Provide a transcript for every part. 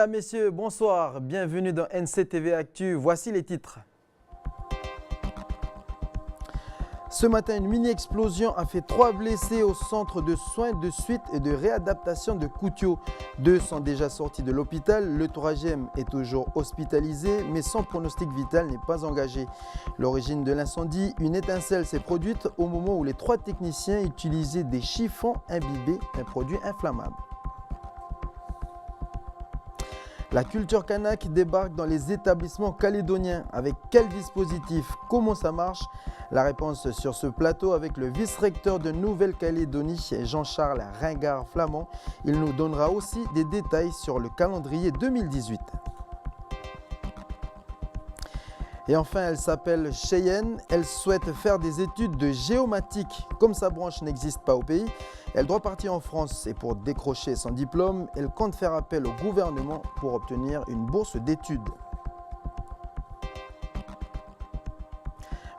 Mesdames, Messieurs, bonsoir. Bienvenue dans NCTV Actu. Voici les titres. Ce matin, une mini-explosion a fait 3 blessés au centre de soins de suite et de réadaptation de Koutio. 2 sont déjà sortis de l'hôpital. Le 3e est toujours hospitalisé, mais son pronostic vital n'est pas engagé. L'origine de l'incendie, une étincelle s'est produite au moment où les 3 techniciens utilisaient des chiffons imbibés d'un produit inflammable. La culture kanak débarque dans les établissements calédoniens. Avec quel dispositif? Comment ça marche? La réponse sur ce plateau avec le vice-recteur de Nouvelle-Calédonie, Jean-Charles Ringard-Flamand. Il nous donnera aussi des détails sur le calendrier 2018. Et enfin, elle s'appelle Cheyenne. Elle souhaite faire des études de géomatique. Comme sa branche n'existe pas au pays, elle doit partir en France. Et pour décrocher son diplôme, elle compte faire appel au gouvernement pour obtenir une bourse d'études.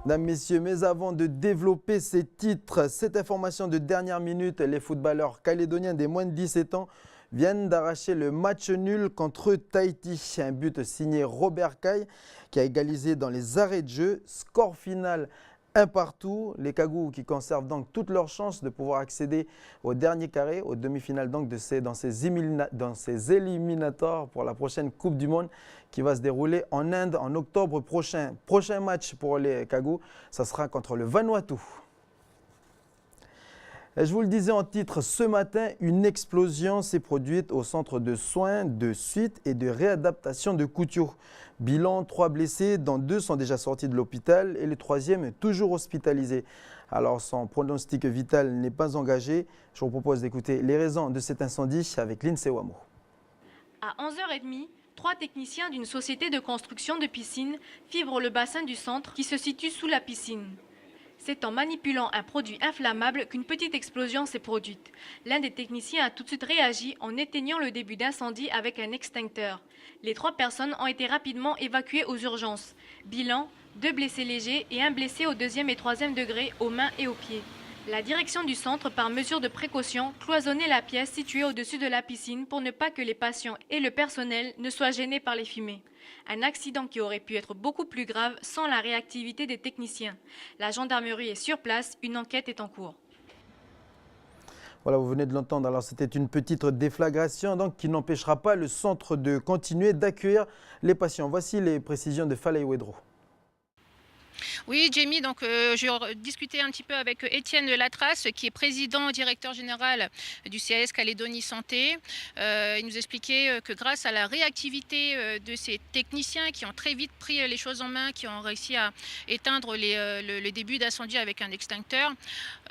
Mesdames, Messieurs, mais avant de développer ces titres, cette information de dernière minute, les footballeurs calédoniens des moins de 17 ans viennent d'arracher le match nul contre Tahiti. Un but signé Robert Caille qui a égalisé dans les arrêts de jeu. Score final 1-1. Les Cagous qui conservent donc toutes leurs chances de pouvoir accéder au dernier carré, aux demi-finales donc dans ces éliminatoires pour la prochaine Coupe du Monde qui va se dérouler en Inde en octobre prochain. Prochain match pour les Cagous, ça sera contre le Vanuatu. Je vous le disais en titre, ce matin, une explosion s'est produite au centre de soins, de suite et de réadaptation de Koutio. Bilan, 3 blessés, dont 2 sont déjà sortis de l'hôpital et le 3e est toujours hospitalisé. Alors son pronostic vital n'est pas engagé. Je vous propose d'écouter les raisons de cet incendie avec Lindsay Wamo. À 11h30, 3 techniciens d'une société de construction de piscines fibrent le bassin du centre qui se situe sous la piscine. C'est en manipulant un produit inflammable qu'une petite explosion s'est produite. L'un des techniciens a tout de suite réagi en éteignant le début d'incendie avec un extincteur. Les 3 personnes ont été rapidement évacuées aux urgences. Bilan, 2 blessés légers et 1 blessé au 2e et 3e degré aux mains et aux pieds. La direction du centre, par mesure de précaution, cloisonnait la pièce située au-dessus de la piscine pour ne pas que les patients et le personnel ne soient gênés par les fumées. Un accident qui aurait pu être beaucoup plus grave sans la réactivité des techniciens. La gendarmerie est sur place, une enquête est en cours. Voilà, vous venez de l'entendre. Alors c'était une petite déflagration donc, qui n'empêchera pas le centre de continuer d'accueillir les patients. Voici les précisions de Falei Wedro. Oui, Jamie, donc je discutais un petit peu avec Étienne Latrace, qui est président directeur général du CAS Calédonie Santé. Il nous expliquait que grâce à la réactivité de ces techniciens qui ont très vite pris les choses en main, qui ont réussi à éteindre le début d'incendie avec un extincteur,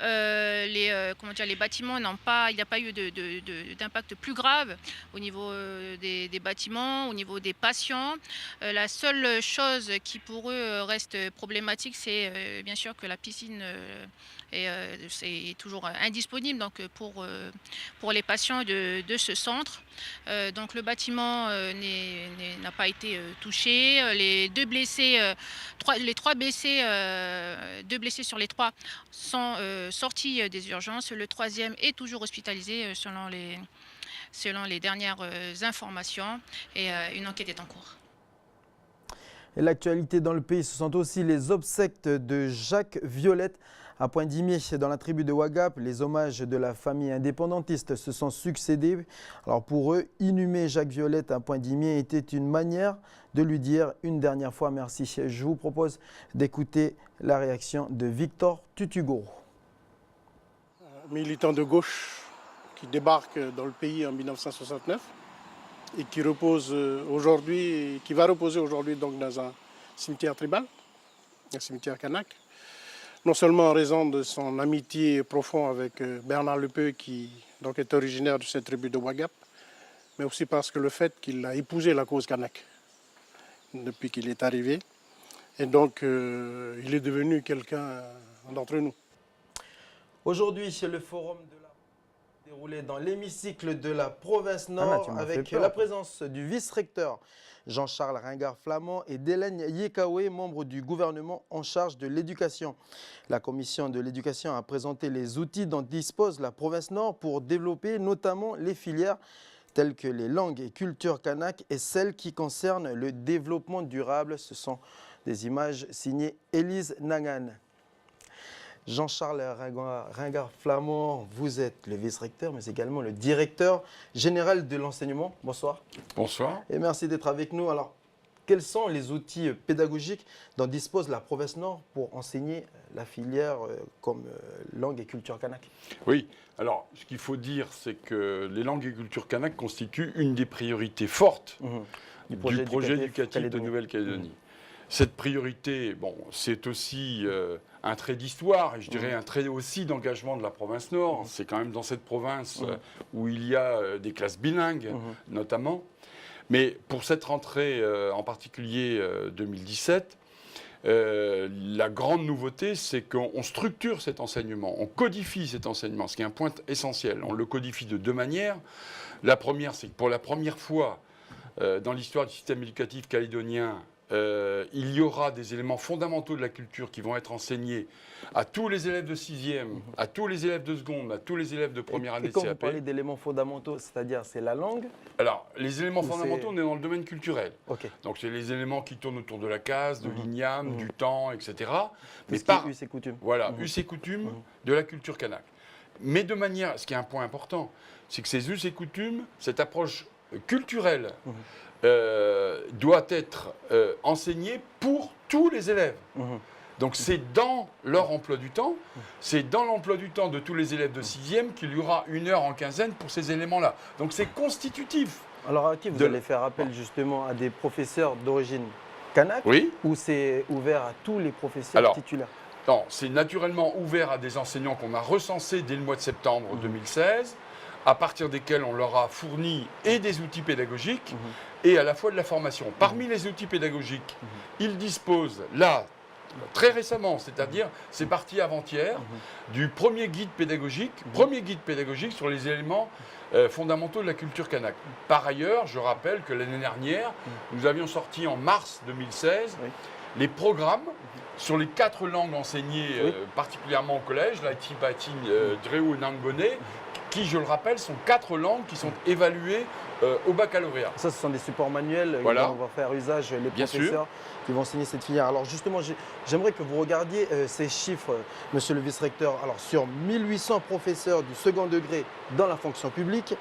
les bâtiments n'ont pas, il n'y a pas eu d'impact plus grave au niveau des bâtiments, au niveau des patients. La seule chose qui pour eux reste problématique, c'est bien sûr que la piscine est toujours indisponible donc pour les patients de ce centre. Donc le bâtiment n'a pas été touché. Les 2 blessés, les 3 blessés, 2 blessés sur les 3 sont sortis des urgences. Le 3e est toujours hospitalisé selon les dernières informations et une enquête est en cours. Et l'actualité dans le pays, ce sont aussi les obsèques de Jacques Violette à Pointe-Dimier, dans la tribu de Wagap. Les hommages de la famille indépendantiste se sont succédés. Alors pour eux, inhumer Jacques Violette à Pointe-Dimier était une manière de lui dire une dernière fois merci. Je vous propose d'écouter la réaction de Victor Tutugoro. Militant de gauche qui débarque dans le pays en 1969. Et qui repose aujourd'hui, qui va reposer aujourd'hui donc dans un cimetière tribal, un cimetière kanak. Non seulement en raison de son amitié profonde avec Bernard Lepeu, qui donc est originaire de cette tribu de Wagap, mais aussi parce que le fait qu'il a épousé la cause kanak depuis qu'il est arrivé. Et donc il est devenu quelqu'un d'entre nous. Aujourd'hui, chez le forum de déroulé dans l'hémicycle de la province Nord avec la présence du vice-recteur Jean-Charles Ringard-Flamand et d'Hélène Yekawe, membre du gouvernement en charge de l'éducation. La commission de l'éducation a présenté les outils dont dispose la province Nord pour développer notamment les filières telles que les langues et cultures kanak et celles qui concernent le développement durable. Ce sont des images signées Élise Nangan. Jean-Charles Ringard-Flamand, vous êtes le vice-recteur, mais également le directeur général de l'enseignement. Bonsoir. Bonsoir. Et merci d'être avec nous. Alors, quels sont les outils pédagogiques dont dispose la province Nord pour enseigner la filière comme langue et culture kanak? Oui, alors ce qu'il faut dire, c'est que les langues et cultures kanak constituent une des priorités fortes du projet éducatif de Nouvelle-Calédonie. Cette priorité, bon, c'est aussi un trait d'histoire et je dirais un trait aussi d'engagement de la province Nord. C'est quand même dans cette province où il y a des classes bilingues, notamment. Mais pour cette rentrée, en particulier 2017, la grande nouveauté, c'est qu'on structure cet enseignement, on codifie cet enseignement, ce qui est un point essentiel. On le codifie de deux manières. La première, c'est que pour la première fois dans l'histoire du système éducatif calédonien, il y aura des éléments fondamentaux de la culture qui vont être enseignés à tous les élèves de 6e, à tous les élèves de seconde, à tous les élèves de première année de CAP. Et quand vous parlez d'éléments fondamentaux, c'est-à-dire c'est la langue? Alors, les éléments fondamentaux, on est dans le domaine culturel. Okay. Donc, c'est les éléments qui tournent autour de la case, de l'igname, du temps, etc. Mais par us et coutumes. Voilà, us et coutumes de la culture kanak. Mais de manière, ce qui est un point important, c'est que ces us et coutumes, cette approche culturelle, doit être enseignée pour tous les élèves. Donc c'est dans leur emploi du temps, c'est dans l'emploi du temps de tous les élèves de 6e qu'il y aura 1 heure en quinzaine pour ces éléments-là. Donc c'est constitutif. Alors à qui vous allez faire appel justement? À des professeurs d'origine kanak? Oui. Ou c'est ouvert à tous les professeurs titulaires? Non, c'est naturellement ouvert à des enseignants qu'on a recensés dès le mois de septembre 2016, à partir desquels on leur a fourni et des outils pédagogiques et à la fois de la formation. Parmi les outils pédagogiques, ils disposent là, très récemment, c'est-à-dire c'est parti avant-hier, du premier guide pédagogique sur les éléments fondamentaux de la culture kanak. Par ailleurs, je rappelle que l'année dernière, nous avions sorti en mars 2016 les programmes sur les 4 langues enseignées particulièrement au collège, la Tipatin, Dreu et Nangone, qui, je le rappelle, sont 4 langues qui sont évaluées au baccalauréat. Ça, ce sont des supports manuels dont on va faire usage, les professeurs qui vont enseigner cette filière. Alors justement, j'aimerais que vous regardiez ces chiffres, monsieur le vice-recteur. Alors sur 1800 professeurs du second degré dans la fonction publique,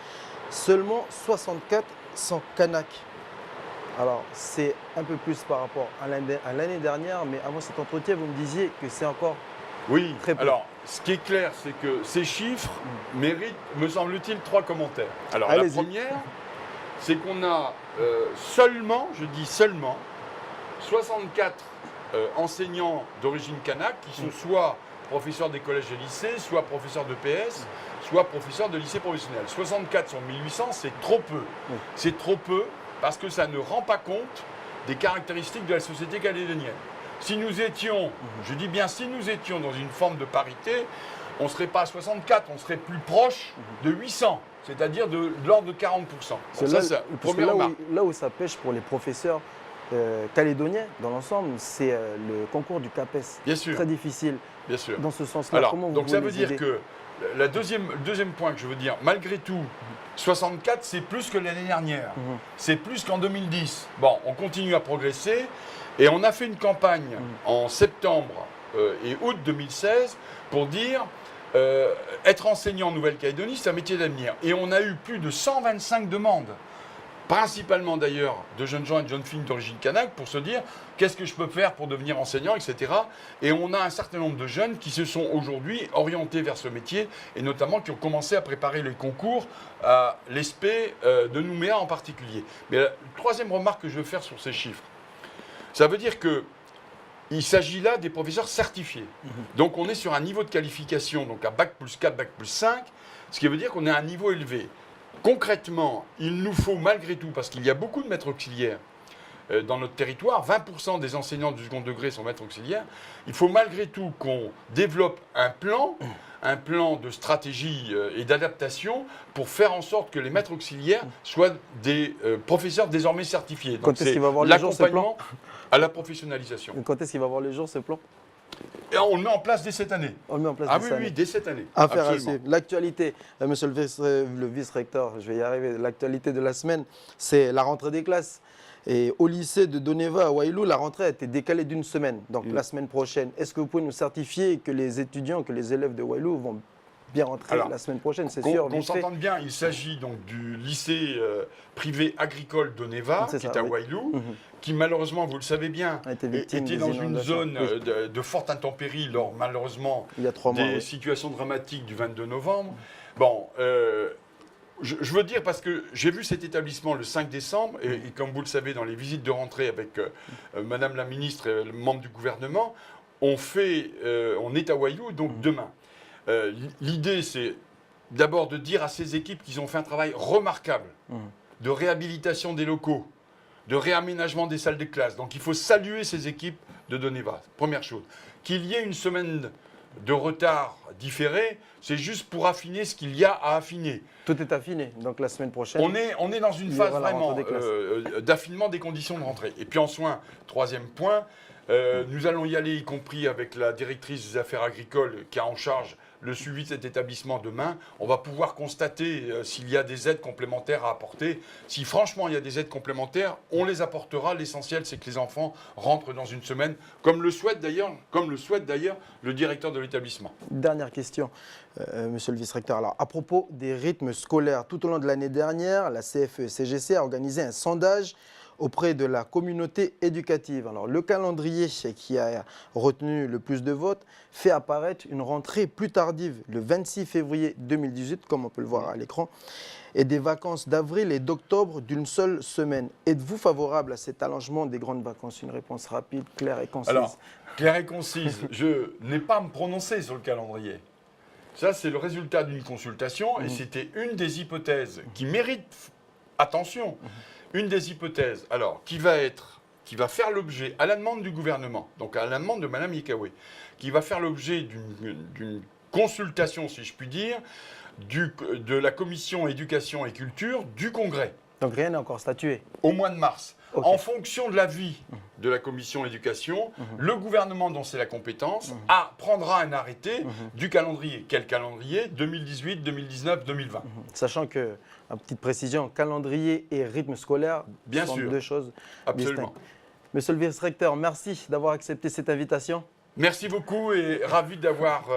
seulement 64 sont kanak. Alors c'est un peu plus par rapport à l'année dernière, mais avant cet entretien, vous me disiez que c'est encore très peu. Alors ce qui est clair, c'est que ces chiffres méritent, me semble-t-il, 3 commentaires. Alors la première, c'est qu'on a seulement, je dis seulement, 64 enseignants d'origine kanak qui sont soit professeurs des collèges et lycées, soit professeurs de PS, soit professeurs de lycée professionnel. 64 sur 1800, c'est trop peu. C'est trop peu parce que ça ne rend pas compte des caractéristiques de la société calédonienne. Si nous étions, je dis bien si nous étions dans une forme de parité, on ne serait pas à 64, on serait plus proche de 800, c'est-à-dire de l'ordre de 40%. C'est là où ça pêche pour les professeurs calédoniens dans l'ensemble, c'est le concours du CAPES. Bien sûr. Très difficile. Bien sûr. Dans ce sens-là, comment vous donc ça voulez veut les dire aider? que le deuxième point que je veux dire, malgré tout, 64, c'est plus que l'année dernière. C'est plus qu'en 2010. Bon, on continue à progresser et on a fait une campagne en septembre et août 2016 pour dire être enseignant en Nouvelle-Calédonie, c'est un métier d'avenir. Et on a eu plus de 125 demandes, principalement d'ailleurs de jeunes gens et de jeunes filles d'origine kanak, pour se dire qu'est-ce que je peux faire pour devenir enseignant, etc. Et on a un certain nombre de jeunes qui se sont aujourd'hui orientés vers ce métier et notamment qui ont commencé à préparer les concours à l'ESP de Nouméa en particulier. Mais la troisième remarque que je veux faire sur ces chiffres, ça veut dire que il s'agit là des professeurs certifiés. Donc on est sur un niveau de qualification, donc à Bac+4, Bac+5, ce qui veut dire qu'on est à un niveau élevé. Concrètement, il nous faut malgré tout, parce qu'il y a beaucoup de maîtres auxiliaires dans notre territoire, 20% des enseignants du second degré sont maîtres auxiliaires, il faut malgré tout qu'on développe un plan de stratégie et d'adaptation pour faire en sorte que les maîtres auxiliaires soient des professeurs désormais certifiés. Donc quand est-ce qu'il va voir le jour ce plan à la professionnalisation. Quand est-ce qu'il va voir le jour ce plan? Et on le met en place dès cette année. On le met en place Ah dès oui, cette année. oui, dès cette année. Affaire à Absolument. suivre. L'actualité, monsieur le vice-recteur, je vais y arriver. L'actualité de la semaine, c'est la rentrée des classes. Et au lycée de Doneva à Wailou, la rentrée a été décalée d'une semaine, donc la semaine prochaine. Est-ce que vous pouvez nous certifier que les étudiants, que les élèves de Wailou vont bien rentrer Alors, la semaine prochaine, c'est Qu'on sûr. qu'on vite fait. s'entende bien, il s'agit donc du lycée privé agricole d'Oneva, C'est qui ça, est à oui. Wailou, Mhm. qui malheureusement, vous le savez bien, A été victime était des dans une inondations. zone Oui. de forte intempérie lors malheureusement Il y a 3 mois. des oui. situations dramatiques du 22 novembre. Bon, je veux dire parce que j'ai vu cet établissement le 5 décembre et comme vous le savez dans les visites de rentrée avec Madame la ministre et le membre du gouvernement, on est à Wailou donc demain. L'idée c'est d'abord de dire à ces équipes qu'ils ont fait un travail remarquable de réhabilitation des locaux, de réaménagement des salles de classe. Donc il faut saluer ces équipes de Doneva. Première chose. Qu'il y ait une semaine de retard différé, c'est juste pour affiner ce qu'il y a à affiner. Tout est affiné, donc la semaine prochaine. On est dans une il y phase aura la vraiment rentrée des classes. d'affinement des conditions de rentrée. Et puis enfin, troisième point, nous allons y aller, y compris avec la directrice des affaires agricoles qui a en charge le suivi de cet établissement demain. On va pouvoir constater s'il y a des aides complémentaires à apporter. Si franchement il y a des aides complémentaires, on les apportera. L'essentiel, c'est que les enfants rentrent dans une semaine, comme le souhaite d'ailleurs le directeur de l'établissement. Dernière question, monsieur le vice-recteur. Alors, à propos des rythmes scolaires, tout au long de l'année dernière, la CFE-CGC a organisé un sondage auprès de la communauté éducative. Alors, le calendrier qui a retenu le plus de votes fait apparaître une rentrée plus tardive, le 26 février 2018, comme on peut le voir à l'écran, et des vacances d'avril et d'octobre d'une seule semaine. Êtes-vous favorable à cet allongement des grandes vacances? Une réponse rapide, claire et concise. Alors, claire et concise, je n'ai pas à me prononcer sur le calendrier. Ça, c'est le résultat d'une consultation et c'était une des hypothèses qui mérite attention. Une des hypothèses, alors, qui va faire l'objet, à la demande du gouvernement, donc à la demande de Mme Yekawe, qui va faire l'objet d'une consultation, si je puis dire, de la commission éducation et culture du Congrès, Donc, rien n'est encore statué. au mois de mars. Ok. En fonction de l'avis de la commission éducation, le gouvernement dont c'est la compétence prendra un arrêté du calendrier. Quel calendrier? 2018, 2019, 2020. Sachant que, une petite précision, calendrier et rythme scolaire Bien sont sûr. deux choses Absolument. distinctes. Monsieur le vice-recteur, merci d'avoir accepté cette invitation. Merci beaucoup et ravi d'avoir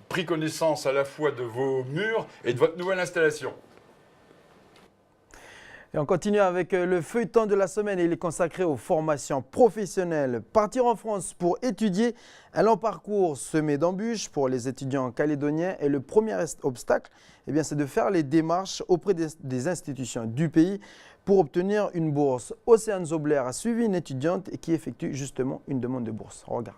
pris connaissance à la fois de vos murs et de votre nouvelle installation. Et on continue avec le feuilleton de la semaine. Il est consacré aux formations professionnelles. Partir en France pour étudier un long parcours semé d'embûches pour les étudiants calédoniens. Et le premier obstacle, eh bien, c'est de faire les démarches auprès des institutions du pays pour obtenir une bourse. Océane Zobler a suivi une étudiante qui effectue justement une demande de bourse. On regarde.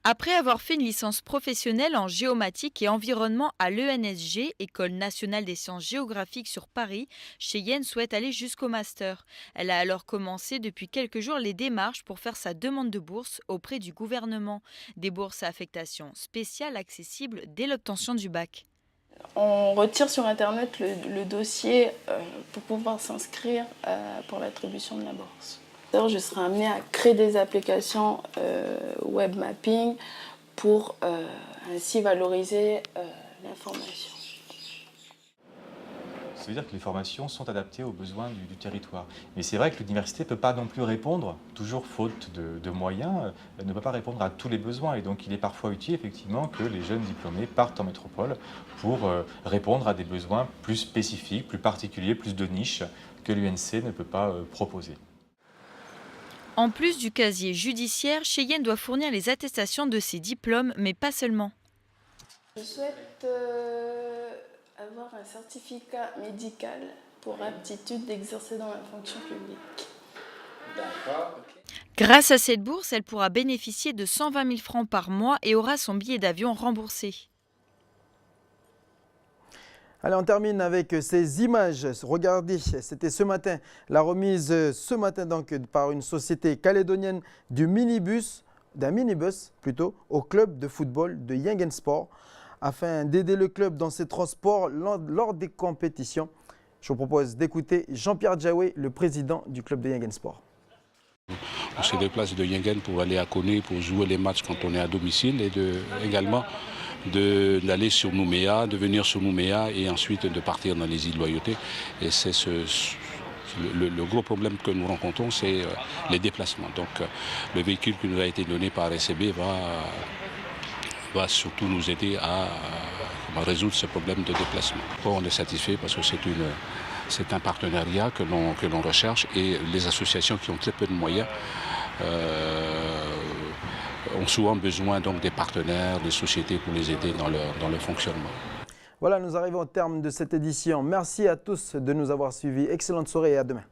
Après avoir fait une licence professionnelle en géomatique et environnement à l'ENSG, École nationale des sciences géographiques sur Paris, Cheyenne souhaite aller jusqu'au master. Elle a alors commencé depuis quelques jours les démarches pour faire sa demande de bourse auprès du gouvernement. Des bourses à affectation spéciale accessibles dès l'obtention du bac. On retire sur Internet le dossier pour pouvoir s'inscrire pour l'attribution de la bourse. D'ailleurs, je serai amenée à créer des applications web mapping pour ainsi valoriser l'information. Ça veut dire que les formations sont adaptées aux besoins du territoire. Mais c'est vrai que l'université ne peut pas non plus répondre, toujours faute de moyens, elle ne peut pas répondre à tous les besoins. Et donc il est parfois utile effectivement que les jeunes diplômés partent en métropole pour répondre à des besoins plus spécifiques, plus particuliers, plus de niche que l'UNC ne peut pas proposer. En plus du casier judiciaire, Cheyenne doit fournir les attestations de ses diplômes, mais pas seulement. Je souhaite avoir un certificat médical pour aptitude d'exercer dans la fonction publique. D'accord. Grâce à cette bourse, elle pourra bénéficier de 120 000 francs par mois et aura son billet d'avion remboursé. Allez, on termine avec ces images. Regardez, c'était ce matin, la remise ce matin donc par une société calédonienne d'un minibus plutôt, au club de football de Yengen Sport afin d'aider le club dans ses transports lors des compétitions. Je vous propose d'écouter Jean-Pierre Djaoué, le président du club de Yengen Sport. On se déplace de Yengen pour aller à Koné pour jouer les matchs quand on est à domicile et également d'aller sur Nouméa, de venir sur Nouméa et ensuite de partir dans les îles Loyauté. Et c'est le gros problème que nous rencontrons, c'est les déplacements. Donc le véhicule qui nous a été donné par SCB va surtout nous aider à résoudre ce problème de déplacement. On est satisfait parce que c'est un partenariat que l'on recherche et les associations qui ont très peu de moyens ont souvent besoin donc des partenaires, des sociétés pour les aider dans leur fonctionnement. Voilà, nous arrivons au terme de cette édition. Merci à tous de nous avoir suivis. Excellente soirée et à demain.